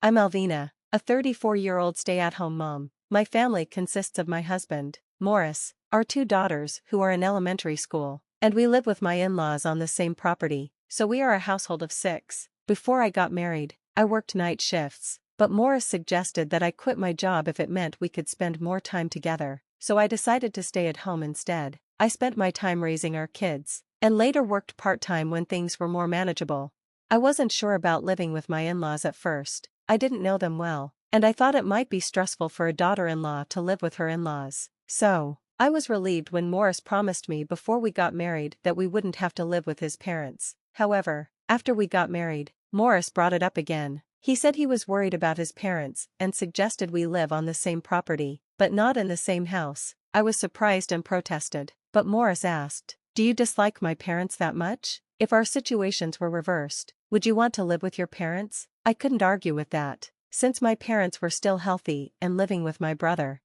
I'm Alvina, a 34-year-old stay-at-home mom. My family consists of my husband, Morris, our 2 daughters who are in elementary school, and we live with my in-laws on the same property, so we are a household of 6. Before I got married, I worked night shifts, but Morris suggested that I quit my job if it meant we could spend more time together, so I decided to stay at home instead. I spent my time raising our kids, and later worked part-time when things were more manageable. I wasn't sure about living with my in-laws at first. I didn't know them well, and I thought it might be stressful for a daughter-in-law to live with her in-laws. So, I was relieved when Morris promised me before we got married that we wouldn't have to live with his parents. However, after we got married, Morris brought it up again. He said he was worried about his parents and suggested we live on the same property, but not in the same house. I was surprised and protested, but Morris asked, "Do you dislike my parents that much? If our situations were reversed, would you want to live with your parents?" I couldn't argue with that, since my parents were still healthy and living with my brother.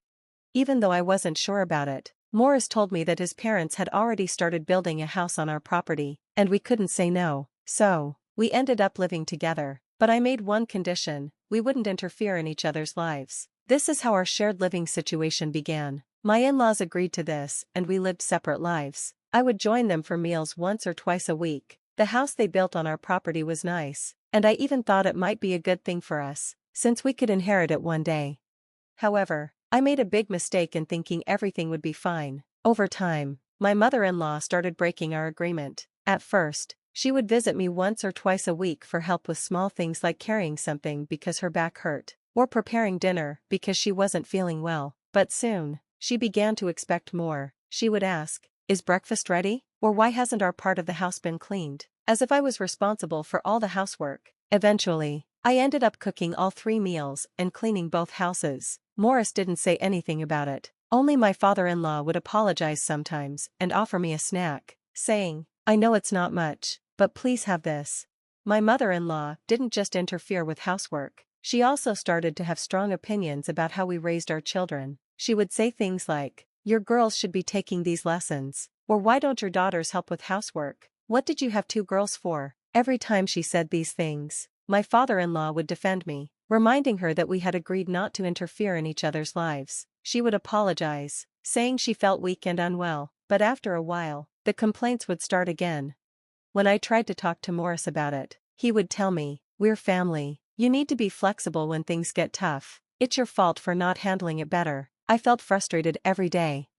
Even though I wasn't sure about it, Morris told me that his parents had already started building a house on our property, and we couldn't say no. So, we ended up living together, but I made one condition: we wouldn't interfere in each other's lives. This is how our shared living situation began. My in-laws agreed to this, and we lived separate lives. I would join them for meals once or twice a week. The house they built on our property was nice, and I even thought it might be a good thing for us, since we could inherit it one day. However, I made a big mistake in thinking everything would be fine. Over time, my mother-in-law started breaking our agreement. At first, she would visit me once or twice a week for help with small things like carrying something because her back hurt, or preparing dinner because she wasn't feeling well. But soon, she began to expect more. She would ask, "Is breakfast ready?" Or "Why hasn't our part of the house been cleaned?" As if I was responsible for all the housework. Eventually, I ended up cooking all 3 meals and cleaning both houses. Morris didn't say anything about it. Only my father-in-law would apologize sometimes and offer me a snack, saying, "I know it's not much, but please have this." My mother-in-law didn't just interfere with housework. She also started to have strong opinions about how we raised our children. She would say things like, "Your girls should be taking these lessons," or "Why don't your daughters help with housework? What did you have 2 girls for?" Every time she said these things, my father-in-law would defend me, reminding her that we had agreed not to interfere in each other's lives. She would apologize, saying she felt weak and unwell, but after a while, the complaints would start again. When I tried to talk to Morris about it, he would tell me, "We're family. You need to be flexible when things get tough. It's your fault for not handling it better." I felt frustrated every day.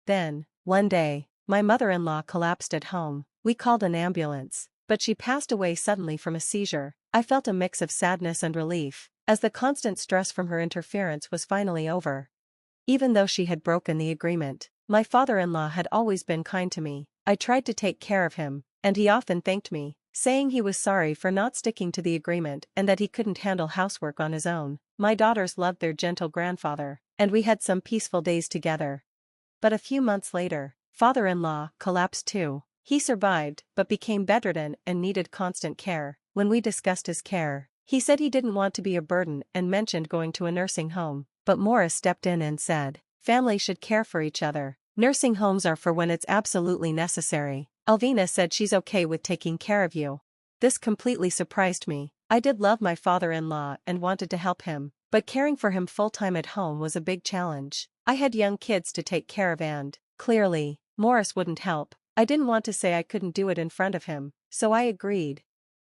Then, one day, my mother-in-law collapsed at home. We called an ambulance, but she passed away suddenly from a seizure. I felt a mix of sadness and relief, as the constant stress from her interference was finally over. Even though she had broken the agreement, my father-in-law had always been kind to me. I tried to take care of him, and he often thanked me, saying he was sorry for not sticking to the agreement and that he couldn't handle housework on his own. My daughters loved their gentle grandfather, and we had some peaceful days together. But a few months later, father-in-law collapsed too. He survived, but became bedridden and needed constant care. When we discussed his care, he said he didn't want to be a burden and mentioned going to a nursing home. But Morris stepped in and said, "Families should care for each other. Nursing homes are for when it's absolutely necessary." Alvina said she's okay with taking care of you. This completely surprised me. I did love my father-in-law and wanted to help him, but caring for him full-time at home was a big challenge. I had young kids to take care of and, clearly, Morris wouldn't help. I didn't want to say I couldn't do it in front of him, so I agreed.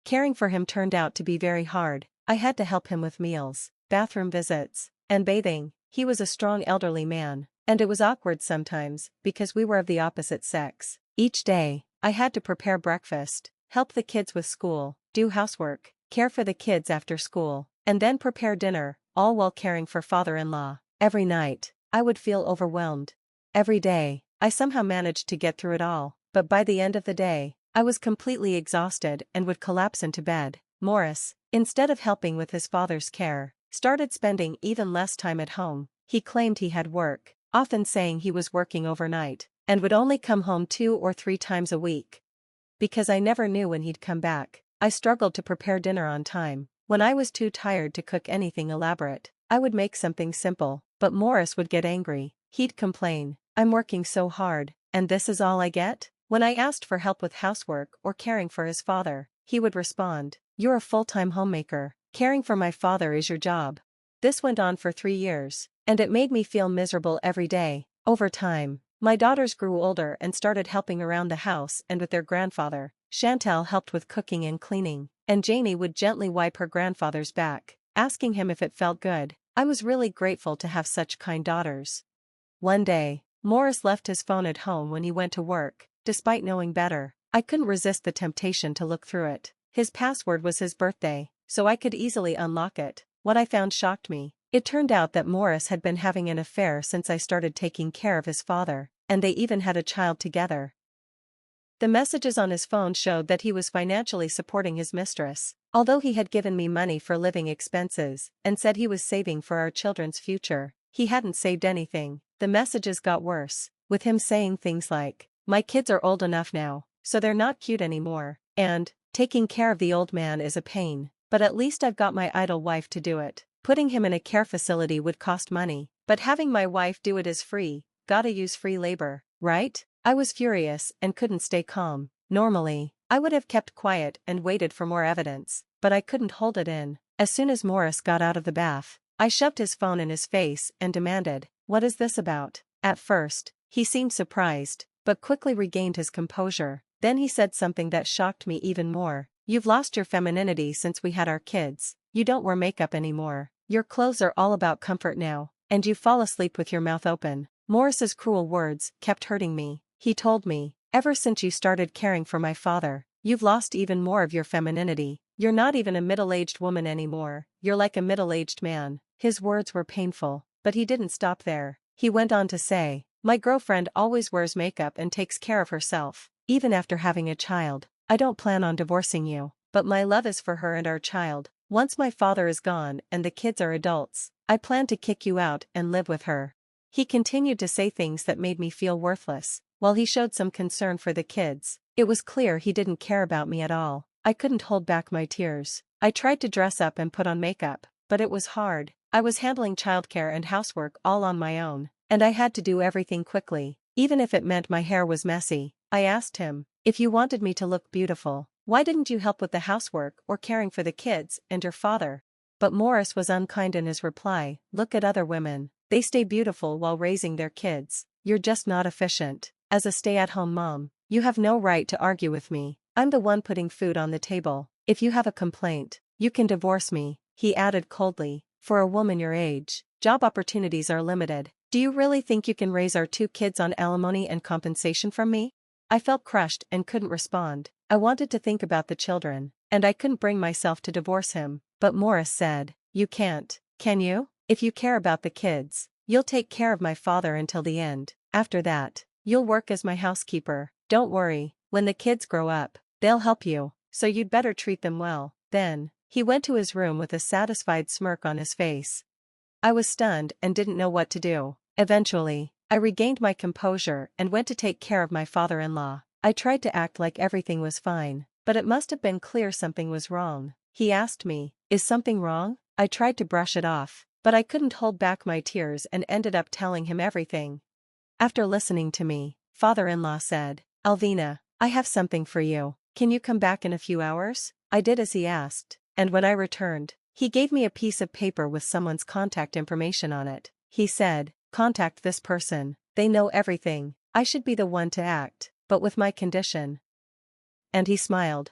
Caring for him turned out to be very hard. I had to help him with meals, bathroom visits, and bathing. He was a strong elderly man, and it was awkward sometimes because we were of the opposite sex. Each day, I had to prepare breakfast, help the kids with school, do housework, care for the kids after school, and then prepare dinner, all while caring for father-in-law. Every night, I would feel overwhelmed. Every day, I somehow managed to get through it all, but by the end of the day, I was completely exhausted and would collapse into bed. Morris, instead of helping with his father's care, started spending even less time at home. He claimed he had work, often saying he was working overnight, and would only come home 2 or 3 times a week. Because I never knew when he'd come back, I struggled to prepare dinner on time. When I was too tired to cook anything elaborate, I would make something simple, but Morris would get angry. He'd complain, "I'm working so hard, and this is all I get?" When I asked for help with housework or caring for his father, he would respond, "You're a full-time homemaker. Caring for my father is your job. This went on for 3 years, and it made me feel miserable every day. Over time, my daughters grew older and started helping around the house and with their grandfather. Chantal helped with cooking and cleaning, and Janie would gently wipe her grandfather's back, asking him if it felt good. I was really grateful to have such kind daughters. One day, Morris left his phone at home when he went to work. Despite knowing better, I couldn't resist the temptation to look through it. His password was his birthday, so I could easily unlock it. What I found shocked me. It turned out that Morris had been having an affair since I started taking care of his father, and they even had a child together. The messages on his phone showed that he was financially supporting his mistress, although he had given me money for living expenses and said he was saving for our children's future. He hadn't saved anything. The messages got worse, with him saying things like, "My kids are old enough now, so they're not cute anymore," and, "Taking care of the old man is a pain, but at least I've got my idle wife to do it. Putting him in a care facility would cost money, but having my wife do it is free. Gotta use free labor, right?" I was furious and couldn't stay calm. Normally, I would have kept quiet and waited for more evidence, but I couldn't hold it in. As soon as Morris got out of the bath, I shoved his phone in his face and demanded, "What is this about?" At first, he seemed surprised, but quickly regained his composure. Then he said something that shocked me even more. "You've lost your femininity since we had our kids. You don't wear makeup anymore. Your clothes are all about comfort now, and you fall asleep with your mouth open." Morris's cruel words kept hurting me. He told me, "Ever since you started caring for my father, you've lost even more of your femininity. You're not even a middle-aged woman anymore, you're like a middle-aged man." His words were painful, but he didn't stop there. He went on to say, "My girlfriend always wears makeup and takes care of herself, even after having a child. I don't plan on divorcing you, but my love is for her and our child. Once my father is gone and the kids are adults, I plan to kick you out and live with her." He continued to say things that made me feel worthless. While he showed some concern for the kids, it was clear he didn't care about me at all. I couldn't hold back my tears. I tried to dress up and put on makeup, but it was hard. I was handling childcare and housework all on my own, and I had to do everything quickly, even if it meant my hair was messy. I asked him, "If you wanted me to look beautiful, why didn't you help with the housework or caring for the kids and your father?" But Morris was unkind in his reply. "Look at other women. They stay beautiful while raising their kids. You're just not efficient. As a stay-at-home mom, you have no right to argue with me. I'm the one putting food on the table. If you have a complaint, you can divorce me." He added coldly, "For a woman your age, job opportunities are limited. Do you really think you can raise our 2 kids on alimony and compensation from me?" I felt crushed and couldn't respond. I wanted to think about the children, and I couldn't bring myself to divorce him. But Morris said, "You can't, can you? If you care about the kids, you'll take care of my father until the end. After that, you'll work as my housekeeper. Don't worry, when the kids grow up, they'll help you, so you'd better treat them well." Then, he went to his room with a satisfied smirk on his face. I was stunned and didn't know what to do. Eventually, I regained my composure and went to take care of my father-in-law. I tried to act like everything was fine, but it must have been clear something was wrong. He asked me, "Is something wrong?" I tried to brush it off, but I couldn't hold back my tears and ended up telling him everything. After listening to me, father-in-law said, "Alvina, I have something for you. Can you come back in a few hours?" I did as he asked, and when I returned, he gave me a piece of paper with someone's contact information on it. He said, "Contact this person. They know everything. I should be the one to act, but with my condition." And he smiled.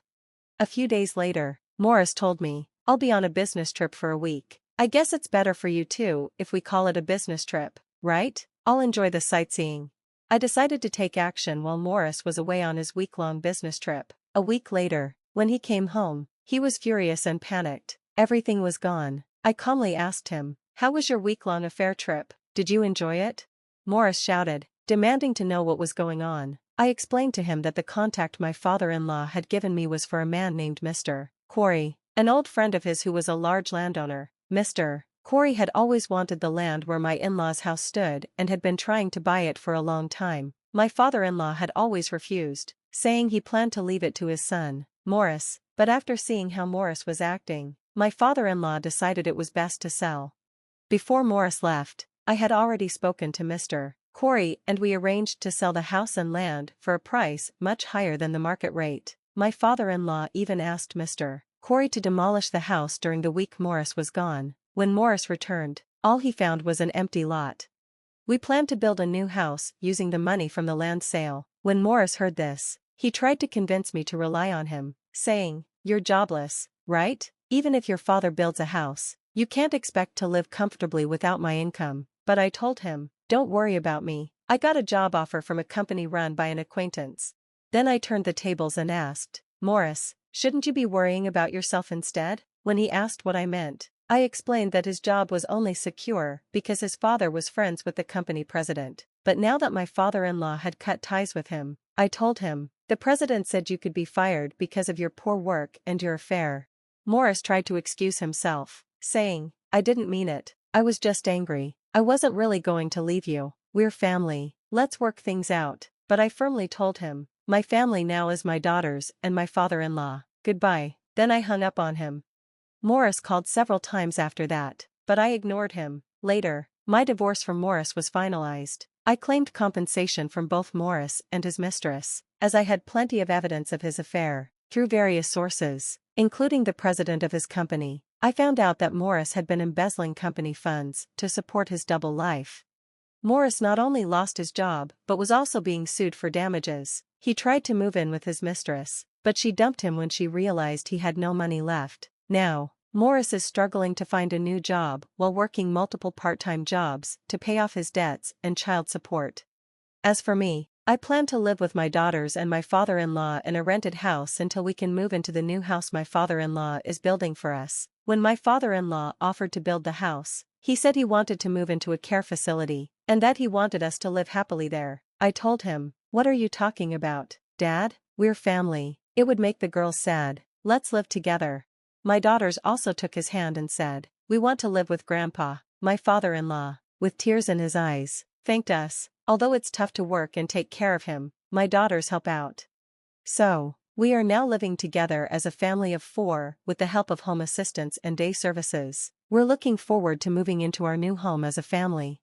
A few days later, Morris told me, "I'll be on a business trip for a week. I guess it's better for you too if we call it a business trip, right? I'll enjoy the sightseeing." I decided to take action while Morris was away on his week-long business trip. A week later, when he came home, he was furious and panicked. Everything was gone. I calmly asked him, "How was your week-long affair trip? Did you enjoy it?" Morris shouted, demanding to know what was going on. I explained to him that the contact my father-in-law had given me was for a man named Mr. Corey, an old friend of his who was a large landowner. Mr. Corey had always wanted the land where my in-laws' house stood and had been trying to buy it for a long time. My father-in-law had always refused, saying he planned to leave it to his son, Morris, but after seeing how Morris was acting, my father-in-law decided it was best to sell. Before Morris left, I had already spoken to Mr. Corey and we arranged to sell the house and land for a price much higher than the market rate. My father-in-law even asked Mr. Corey to demolish the house during the week Morris was gone. When Morris returned, all he found was an empty lot. We planned to build a new house using the money from the land sale. When Morris heard this, he tried to convince me to rely on him, saying, "You're jobless, right? Even if your father builds a house, you can't expect to live comfortably without my income." But I told him, "Don't worry about me. I got a job offer from a company run by an acquaintance." Then I turned the tables and asked, "Morris, shouldn't you be worrying about yourself instead?" When he asked what I meant, I explained that his job was only secure because his father was friends with the company president. But now that my father-in-law had cut ties with him, I told him, "The president said you could be fired because of your poor work and your affair." Morris tried to excuse himself, saying, "I didn't mean it. I was just angry. I wasn't really going to leave you. We're family. Let's work things out." But I firmly told him, "My family now is my daughters and my father-in-law. Goodbye." Then I hung up on him. Morris called several times after that, but I ignored him. Later, my divorce from Morris was finalized. I claimed compensation from both Morris and his mistress, as I had plenty of evidence of his affair. Through various sources, including the president of his company, I found out that Morris had been embezzling company funds to support his double life. Morris not only lost his job but was also being sued for damages. He tried to move in with his mistress, but she dumped him when she realized he had no money left. Now, Morris is struggling to find a new job while working multiple part-time jobs to pay off his debts and child support. As for me, I plan to live with my daughters and my father-in-law in a rented house until we can move into the new house my father-in-law is building for us. When my father-in-law offered to build the house, he said he wanted to move into a care facility, and that he wanted us to live happily there. I told him, "What are you talking about, Dad? We're family. It would make the girls sad. Let's live together." My daughters also took his hand and said, "We want to live with Grandpa." My father-in-law, with tears in his eyes, thanked us. Although it's tough to work and take care of him, my daughters help out. So, we are now living together as a family of 4 with the help of home assistants and day services. We're looking forward to moving into our new home as a family.